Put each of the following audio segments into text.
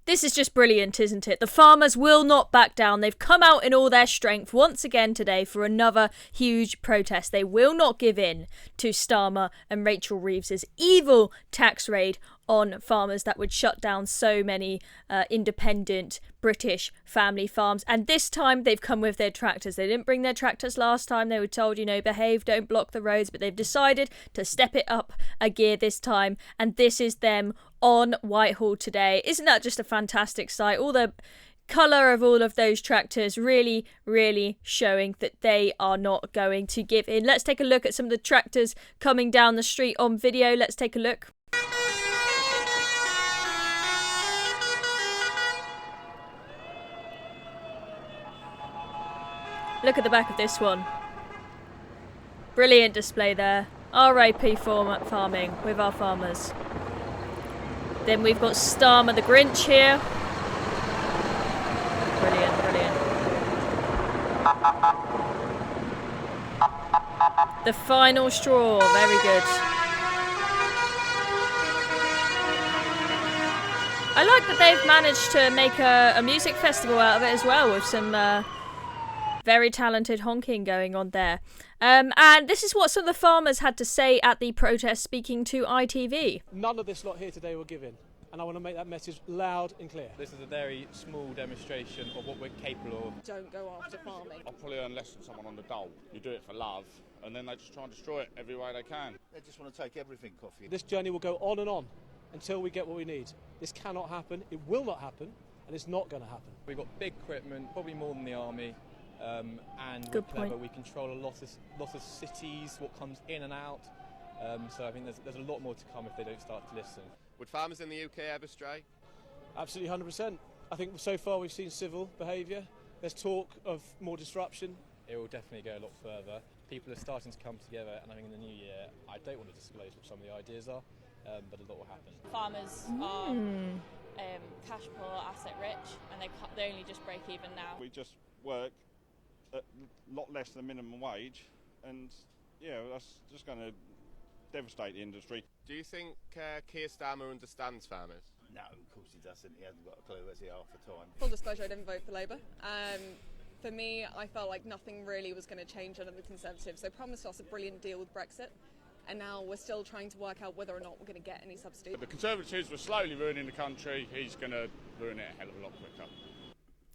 This is just brilliant, isn't it? The farmers will not back down. They've come out in all their strength once again today for another huge protest. They will not give in to Starmer and Rachel Reeves's evil tax raid on farmers that would shut down so many independent British family farms. And this time they've come with their tractors. They didn't bring their tractors last time. They were told, behave, don't block the roads. But they've decided to step it up a gear this time. And this is them on Whitehall today. Isn't that just a fantastic sight? All the colour of all of those tractors really, really showing that they are not going to give in. Let's take a look at some of the tractors coming down the street on video. Let's take a look. Look at the back of this one. Brilliant display there. R.I.P. farming with our farmers. Then we've got Starmer the Grinch here. Brilliant, brilliant. The final straw. Very good. I like that they've managed to make a music festival out of it as well, with some very talented honking going on there. And this is what some of the farmers had to say at the protest, speaking to ITV. None of this lot here today will give in, and I want to make that message loud and clear. This is a very small demonstration of what we're capable of. Don't go after farming. I'll probably earn less than someone on the dole. You do it for love, and then they just try and destroy it every way they can. They just want to take everything off you. This journey will go on and on until we get what we need. This cannot happen, it will not happen, and it's not going to happen. We've got big equipment, probably more than the army. And Good we're clever. point. We control a lot of cities, what comes in and out. So I think there's a lot more to come if they don't start to listen. Would farmers in the UK ever stray? Absolutely 100%. I think so far we've seen civil behaviour. There's talk of more disruption. It will definitely go a lot further. People are starting to come together, and I think in the new year, I don't want to disclose what some of the ideas are, but a lot will happen. Farmers are cash poor, asset rich, and they only just break even now. We just work a lot less than minimum wage, and that's just going to devastate the industry. Do you think Keir Starmer understands farmers? No, of course he doesn't. He hasn't got a clue, has he, half the time? Full disclosure, I didn't vote for Labour. For me, I felt like nothing really was going to change under the Conservatives. They promised us a brilliant deal with Brexit, and now we're still trying to work out whether or not we're going to get any subsidies. The Conservatives were slowly ruining the country. He's going to ruin it a hell of a lot quicker.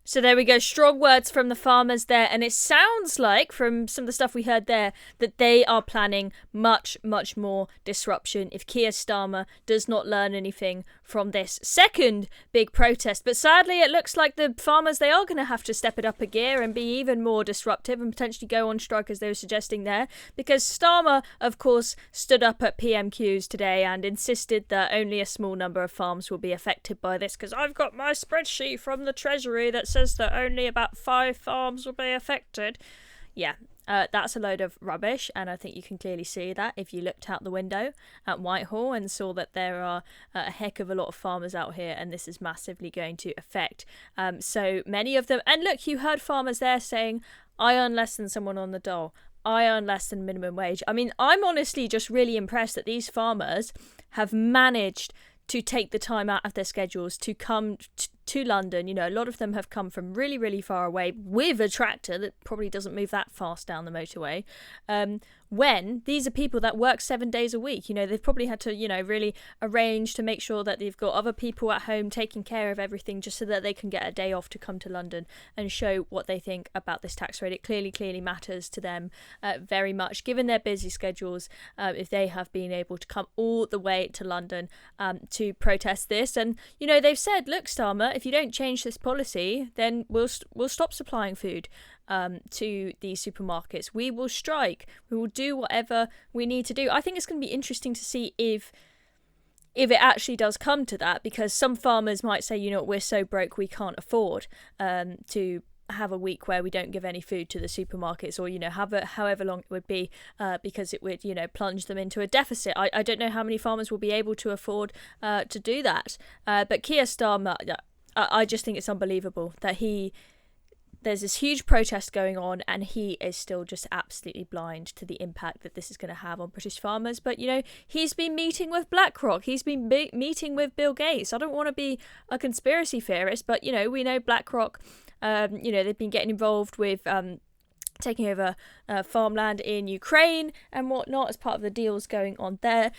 So there we go, strong words from the farmers there, and it sounds like, from some of the stuff we heard there, that they are planning much, much more disruption if Keir Starmer does not learn anything from this second big protest. But sadly, it looks like the farmers, they are going to have to step it up a gear and be even more disruptive and potentially go on strike, as they were suggesting there, because Starmer, of course, stood up at PMQs today and insisted that only a small number of farms will be affected by this, because I've got my spreadsheet from the Treasury that says that only about 5 farms will be affected. Yeah, that's a load of rubbish, and I think you can clearly see that if you looked out the window at Whitehall and saw that there are a heck of a lot of farmers out here, and this is massively going to affect so many of them. And look, you heard farmers there saying, I earn less than someone on the dole. I earn less than minimum wage. I mean, I'm honestly just really impressed that these farmers have managed to take the time out of their schedules to come to London. A lot of them have come from really, really far away with a tractor that probably doesn't move that fast down the motorway. When these are people that work 7 days a week, they've probably had to, really arrange to make sure that they've got other people at home taking care of everything just so that they can get a day off to come to London and show what they think about this tax rate. It clearly matters to them very much, given their busy schedules, if they have been able to come all the way to London to protest this. And, they've said, look, Starmer, if you don't change this policy, then we'll stop supplying food to these supermarkets. We will strike. We will do whatever we need to do. I think it's going to be interesting to see if it actually does come to that, because some farmers might say, we're so broke we can't afford to have a week where we don't give any food to the supermarkets, or however long it would be, because it would plunge them into a deficit. I don't know how many farmers will be able to afford to do that, but Keir Starmer, I just think it's unbelievable that he there's this huge protest going on, and he is still just absolutely blind to the impact that this is going to have on British farmers. But, he's been meeting with BlackRock. He's been meeting with Bill Gates. I don't want to be a conspiracy theorist, but, we know BlackRock, they've been getting involved with taking over farmland in Ukraine and whatnot as part of the deals going on there.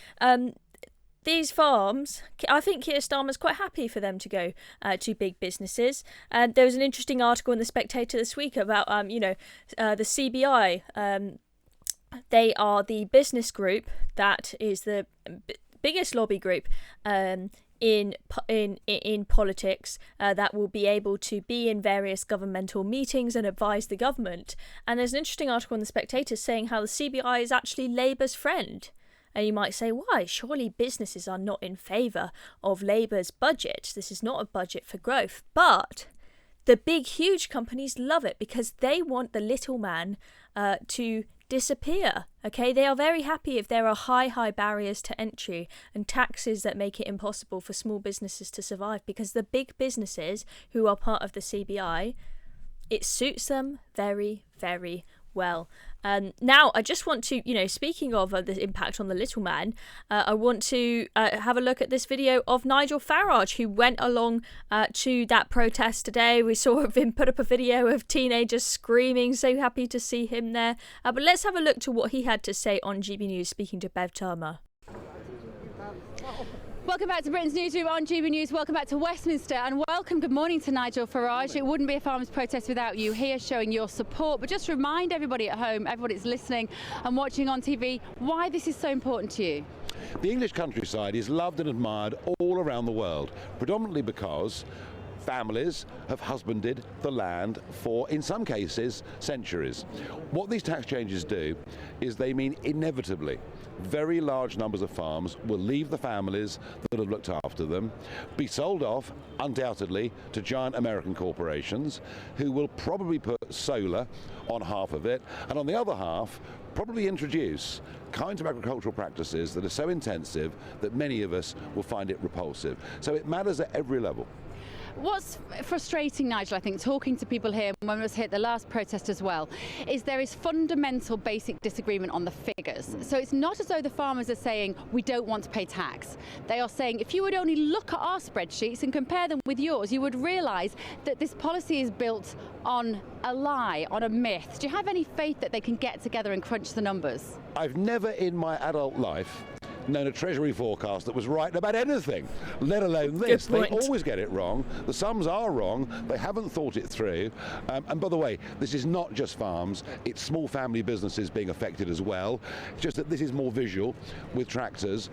These farms, I think Keir Starmer's quite happy for them to go to big businesses. And there was an interesting article in The Spectator this week about, the CBI. They are the business group that is the biggest lobby group in politics that will be able to be in various governmental meetings and advise the government. And there's an interesting article in The Spectator saying how the CBI is actually Labour's friend. And you might say, why? Surely businesses are not in favour of Labour's budget. This is not a budget for growth. But the big, huge companies love it because they want the little man to disappear. Okay, they are very happy if there are high barriers to entry and taxes that make it impossible for small businesses to survive, because the big businesses who are part of the CBI, it suits them very, very well. Now, I just want to, speaking of the impact on the little man, I want to have a look at this video of Nigel Farage, who went along to that protest today. We saw him put up a video of teenagers screaming, so happy to see him there. But let's have a look to what he had to say on GB News, speaking to Bev Turmer. Welcome back to Britain's Newsroom on GB News. Welcome back to Westminster, and good morning to Nigel Farage. It wouldn't be a farmers' protest without you here showing your support. But just remind everybody at home, everybody that's listening and watching on TV, why this is so important to you. The English countryside is loved and admired all around the world, predominantly because families have husbanded the land for, in some cases, centuries. What these tax changes do is they mean inevitably very large numbers of farms will leave the families that have looked after them, be sold off, undoubtedly, to giant American corporations who will probably put solar on half of it, and on the other half, probably introduce kinds of agricultural practices that are so intensive that many of us will find it repulsive. So it matters at every level. What's frustrating, Nigel, I think, talking to people here when we was hit the last protest as well, is there is fundamental basic disagreement on the figures. So it's not as though the farmers are saying we don't want to pay tax. They are saying if you would only look at our spreadsheets and compare them with yours, you would realise that this policy is built on a lie, on a myth. Do you have any faith that they can get together and crunch the numbers? I've never in my adult life known a Treasury forecast that was right about anything, let alone this. They always get it wrong. The sums are wrong. They haven't thought it through. And by the way, this is not just farms. It's small family businesses being affected as well. It's just that this is more visual with tractors.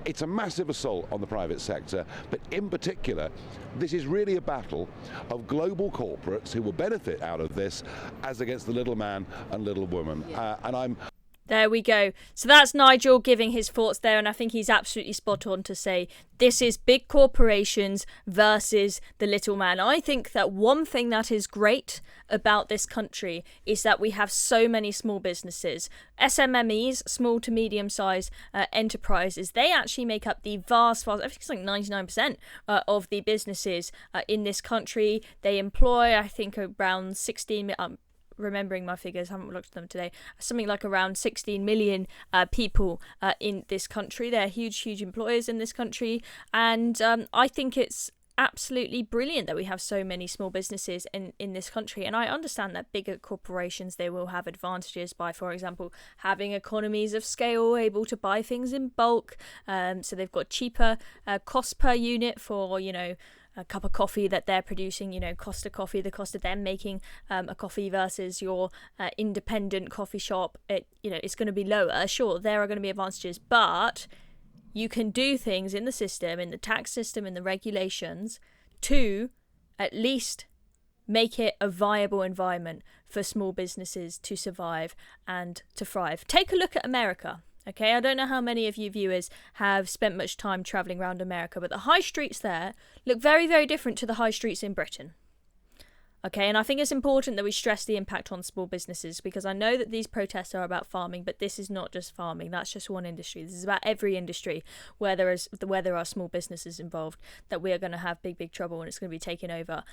It's a massive assault on the private sector, but in particular, this is really a battle of global corporates who will benefit out of this as against the little man and little woman. There we go. So that's Nigel giving his thoughts there, and I think he's absolutely spot on to say this is big corporations versus the little man. I think that one thing that is great about this country is that we have so many small businesses. SMMEs, small to medium-sized enterprises, they actually make up the vast, I think it's like 99% of the businesses in this country. They employ, I think, around 16 remembering my figures, haven't looked at them today, something like around 16 million people in this country. They're huge employers in this country, and I think it's absolutely brilliant that we have so many small businesses in this country. And I understand that bigger corporations, they will have advantages by, for example, having economies of scale, able to buy things in bulk, so they've got cheaper cost per unit for, a cup of coffee that they're producing, Costa Coffee, the cost of them making a coffee versus your independent coffee shop, it's going to be lower. Sure, there are going to be advantages, but you can do things in the system, in the tax system, in the regulations to at least make it a viable environment for small businesses to survive and to thrive. Take a look at America. Okay, I don't know how many of you viewers have spent much time travelling around America, but the high streets there look very, very different to the high streets in Britain. Okay, and I think it's important that we stress the impact on small businesses, because I know that these protests are about farming, but this is not just farming. That's just one industry. This is about every industry where there are small businesses involved, that we are going to have big trouble, and it's going to be taken over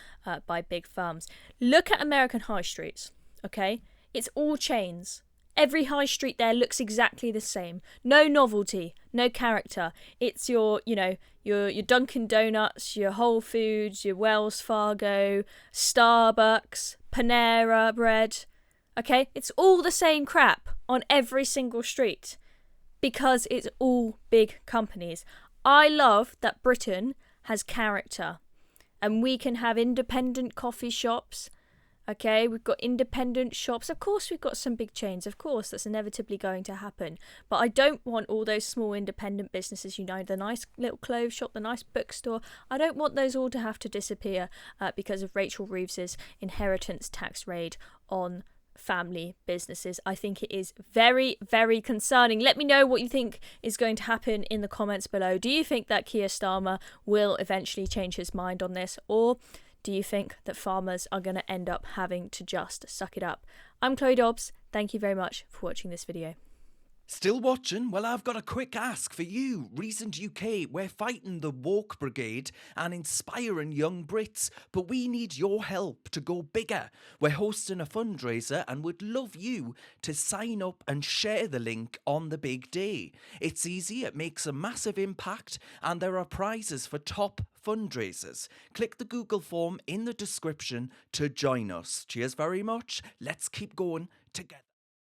by big firms. Look at American high streets, okay? It's all chains. Every high street there looks exactly the same. No novelty, no character. It's your Dunkin' Donuts, your Whole Foods, your Wells Fargo, Starbucks, Panera Bread. Okay? It's all the same crap on every single street because it's all big companies. I love that Britain has character and we can have independent coffee shops. Okay, we've got independent shops. Of course, we've got some big chains. Of course, that's inevitably going to happen. But I don't want all those small independent businesses, the nice little clothes shop, the nice bookstore. I don't want those all to have to disappear because of Rachel Reeves's inheritance tax raid on family businesses. I think it is very, very concerning. Let me know what you think is going to happen in the comments below. Do you think that Keir Starmer will eventually change his mind on this, or do you think that farmers are going to end up having to just suck it up? I'm Chloe Dobbs. Thank you very much for watching this video. Still watching? Well, I've got a quick ask for you. Recent UK, we're fighting the woke brigade and inspiring young Brits, but we need your help to go bigger. We're hosting a fundraiser and would love you to sign up and share the link on the big day. It's easy, it makes a massive impact, and there are prizes for top fundraisers. Click the Google form in the description to join us. Cheers very much. Let's keep going together.